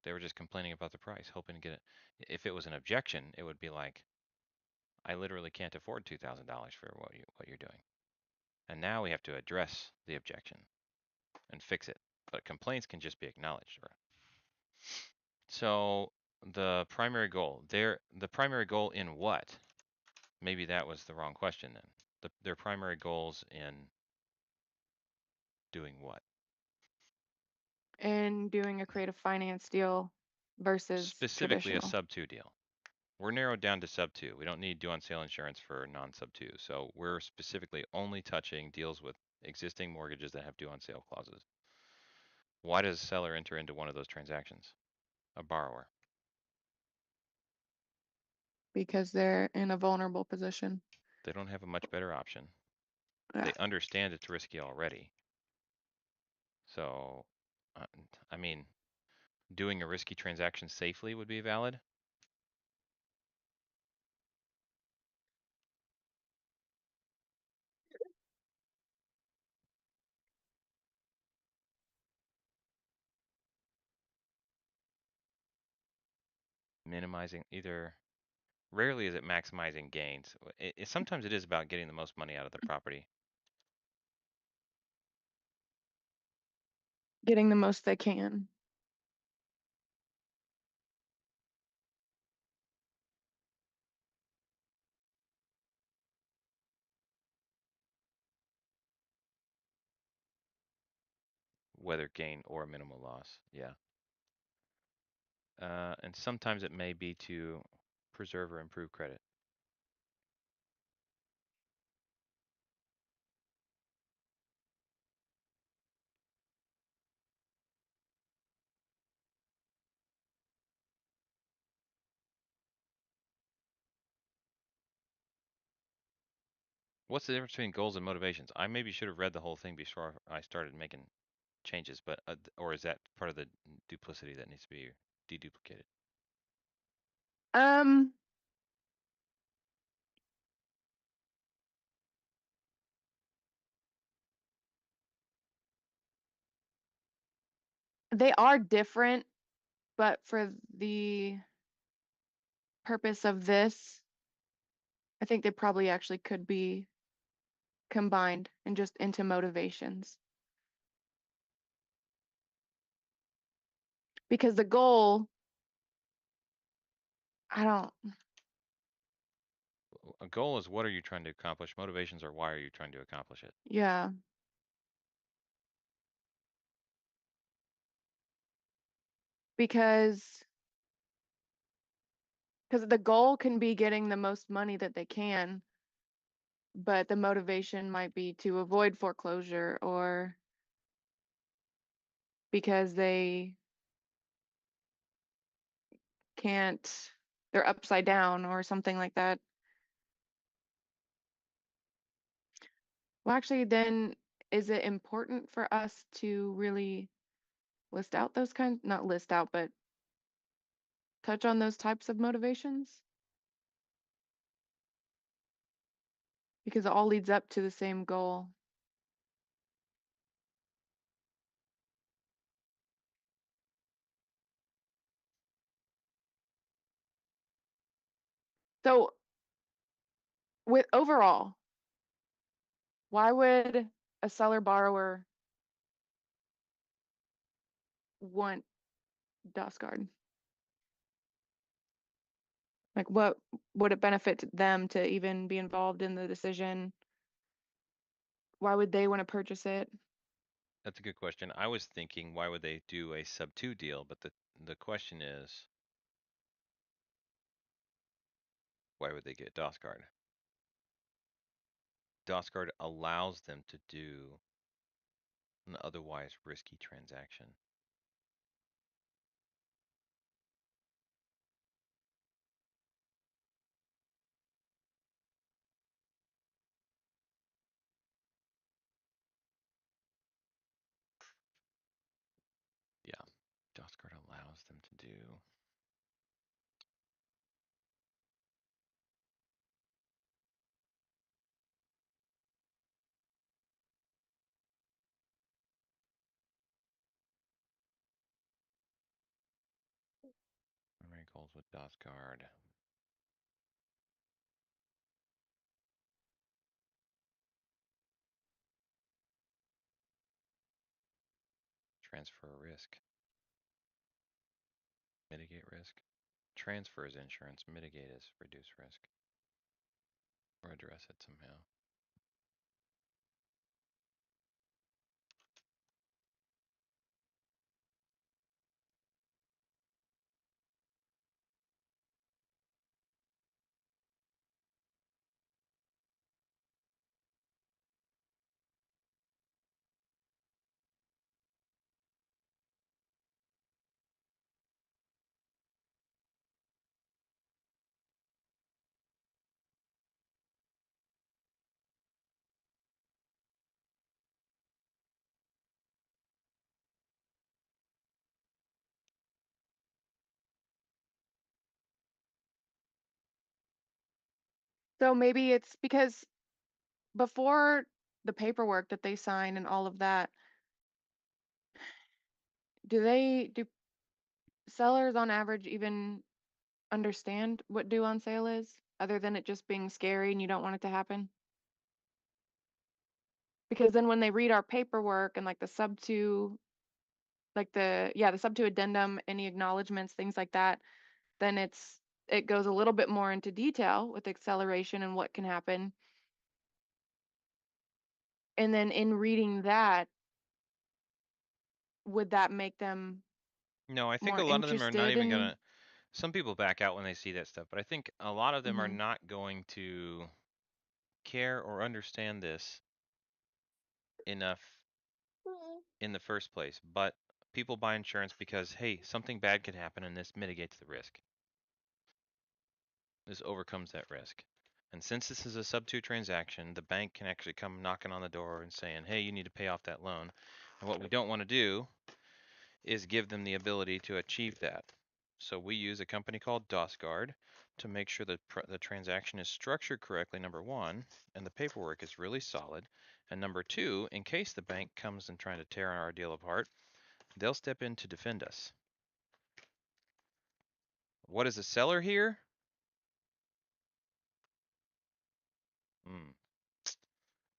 They were just complaining about the price, hoping to get it. If it was an objection, it would be like, I literally can't afford $2,000 for what you're doing. And now we have to address the objection and fix it. But complaints can just be acknowledged. So the primary goal, the primary goal in what? Maybe that was the wrong question then. Their primary goals in doing what? And doing a creative finance deal versus Specifically a traditional. sub 2 deal. We're narrowed down to sub 2. We don't need due on sale insurance for non sub 2. So we're specifically only touching deals with existing mortgages that have due on sale clauses. Why does a seller enter into one of those transactions? A borrower. Because they're in a vulnerable position. They don't have a much better option. Yeah. They understand it's risky already. So, I mean, doing a risky transaction safely would be valid. Minimizing either, rarely is it maximizing gains. Sometimes it is about getting the most money out of the property. Getting the most they can. Whether gain or minimal loss. Yeah. And sometimes it may be to preserve or improve credit. What's the difference between goals and motivations? I maybe should have read the whole thing before I started making changes, but or is that part of the duplicity that needs to be deduplicated? Um, they are different, but for the purpose of this, I think they probably actually could be combined and just into motivations. Because the goal, I don't, A goal is what are you trying to accomplish? Motivations are why are you trying to accomplish it? yeah. Because the goal can be getting the most money that they can, but the motivation might be to avoid foreclosure or because they can't, they're upside down or something like that. Well, actually, then is it important for us to really list out those kinds, not list out, but touch on those types of motivations? Because it all leads up to the same goal. So with overall, why would a seller borrower want DasGuard? Like what would it benefit them to even be involved in the decision? Why would they want to purchase it? That's a good question. I was thinking, why would they do a sub 2 deal? But the question is, why would they get DasGuard? DasGuard allows them to do an otherwise risky transaction. Yeah, DasGuard allows them to do. Primary goals with DasGuard. Transfer risk. Mitigate risk. Transfer is insurance. Mitigate is reduce risk. Or address it somehow. So maybe it's because before the paperwork that they sign and all of that, do sellers on average even understand what due on sale is, other than it just being scary and you don't want it to happen? Because then when they read our paperwork and like the sub two, like the sub two addendum, any acknowledgments, things like that, then it goes a little bit more into detail with acceleration and what can happen. And then in reading that, would that make them No, I think more a lot of them are not interested even in? gonna. Some people back out when they see that stuff, but I think a lot of them are Mhm. not going to care or understand this enough in the first place. But people buy insurance because, hey, something bad could happen and this mitigates the risk. This overcomes that risk. And since this is a sub 2 transaction, the bank can actually come knocking on the door and saying, hey, you need to pay off that loan. And what we don't want to do is give them the ability to achieve that. So we use a company called DOSGuard to make sure that the transaction is structured correctly, number one, and the paperwork is really solid. And number two, in case the bank comes and trying to tear our deal apart, they'll step in to defend us. What is a seller here?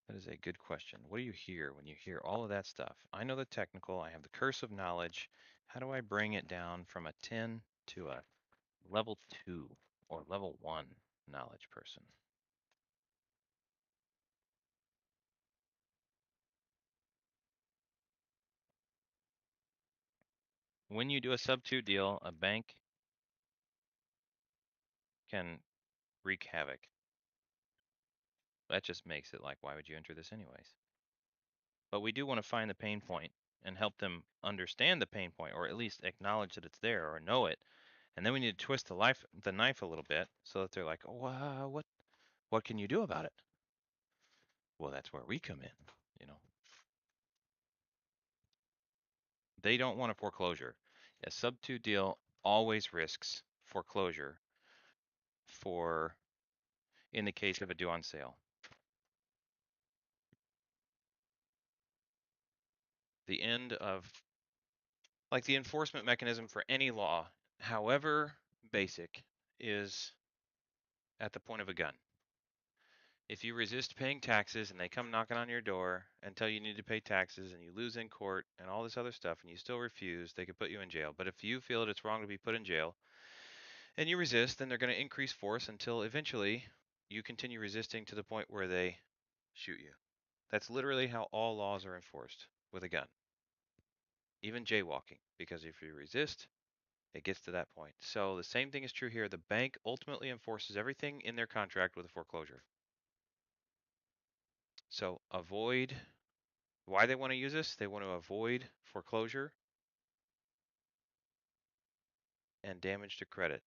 That is a good question. What do you hear when you hear all of that stuff? I know the technical, I have the curse of knowledge. How do I bring it down from a 10 to a level 2 or level 1 knowledge person? When you do a sub 2 deal, a bank can wreak havoc. That just makes it like, why would you enter this anyways? But we do want to find the pain point and help them understand the pain point, or at least acknowledge that it's there or know it. And then we need to twist the knife a little bit so that they're like, oh, what can you do about it? Well, that's where we come in, you know. They don't want a foreclosure. A sub 2 deal always risks foreclosure in the case of a due on sale. The end of, like, the enforcement mechanism for any law, however basic, is at the point of a gun. If you resist paying taxes and they come knocking on your door and tell you need to pay taxes and you lose in court and all this other stuff and you still refuse, they could put you in jail. But if you feel that it's wrong to be put in jail and you resist, then they're going to increase force until eventually you continue resisting to the point where they shoot you. That's literally how all laws are enforced with a gun. Even jaywalking, because if you resist, it gets to that point. So the same thing is true here. The bank ultimately enforces everything in their contract with a foreclosure. So avoid, why they want to use this, they want to avoid foreclosure and damage to credit.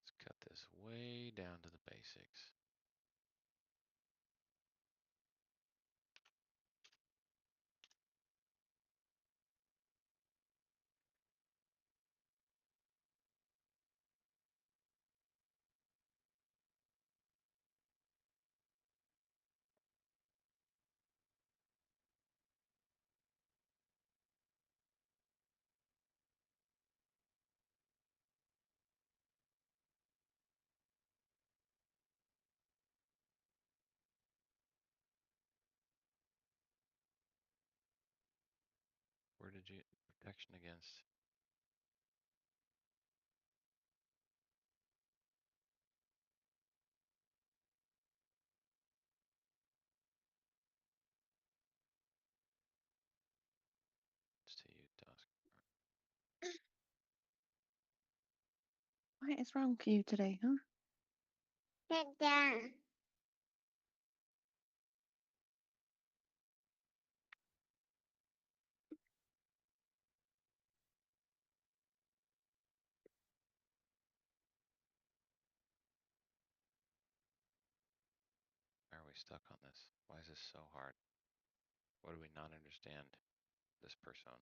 Let's cut this way down to the basics. Where did you, protection against? To you, Dusk. What is wrong with you today, huh? Why are we stuck on this? Why is this so hard? What do we not understand? This persona.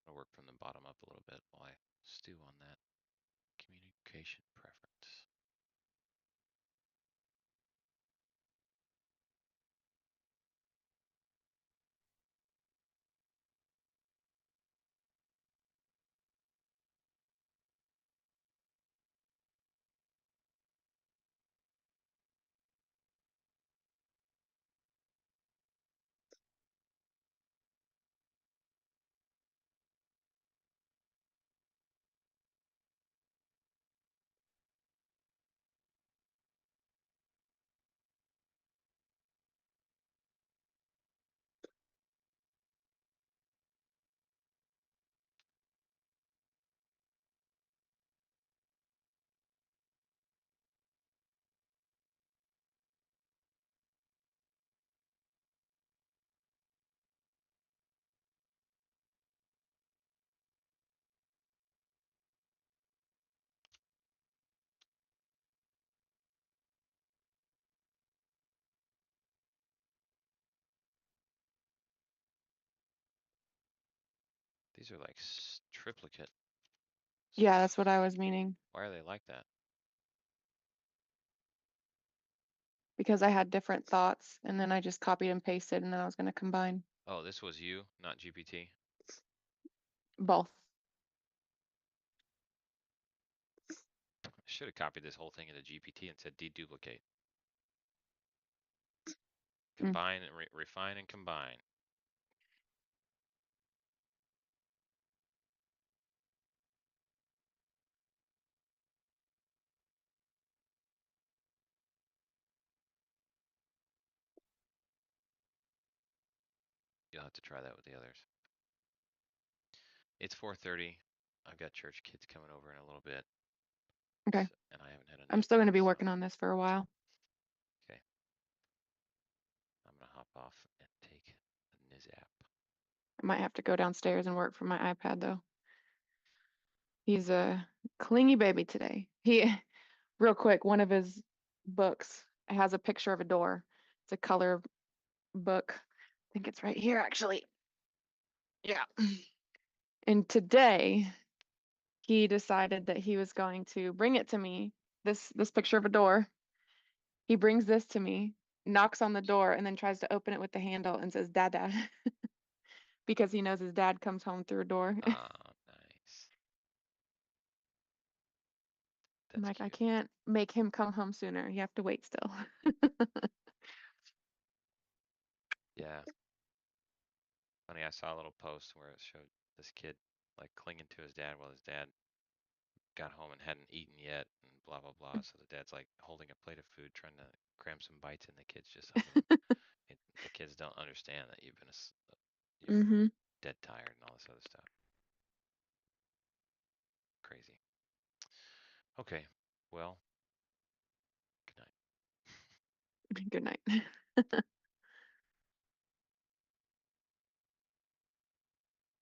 I'll work from the bottom up a little bit while I stew on that. Communication preference. These are like triplicate. Yeah, that's what I was meaning, Why are they like that? because I had different thoughts and then I just copied and pasted and then I was gonna combine Oh, this was you, not GPT. both. I should have copied this whole thing into GPT and said deduplicate. Combine and refine and combine. You'll have to try that with the others. It's 4:30. I've got church kids coming over in a little bit. Okay. And I haven't had a I'm nap still yet, gonna be so working on this for a while. I'm gonna hop off and take a nizap. I might have to go downstairs and work from my iPad though. He's a clingy baby today. Real quick, one of his books has a picture of a door. It's a color book. I think it's right here actually. Yeah. And today he decided that he was going to bring it to me, this picture of a door. He brings this to me, knocks on the door, and then tries to open it with the handle and says, "Dada," because he knows his dad comes home through a door. Ah, nice. I'm That's like, I cute. can't make him come home sooner. You have to wait still. Yeah. Funny, I saw a little post where it showed this kid like clinging to his dad while his dad got home and hadn't eaten yet and blah blah blah. So the dad's like holding a plate of food trying to cram some bites in, the kid's just hugging him. The kids don't understand that you've been you're Mm-hmm. dead tired and all this other stuff. Crazy. Okay. Well, good night. Good night.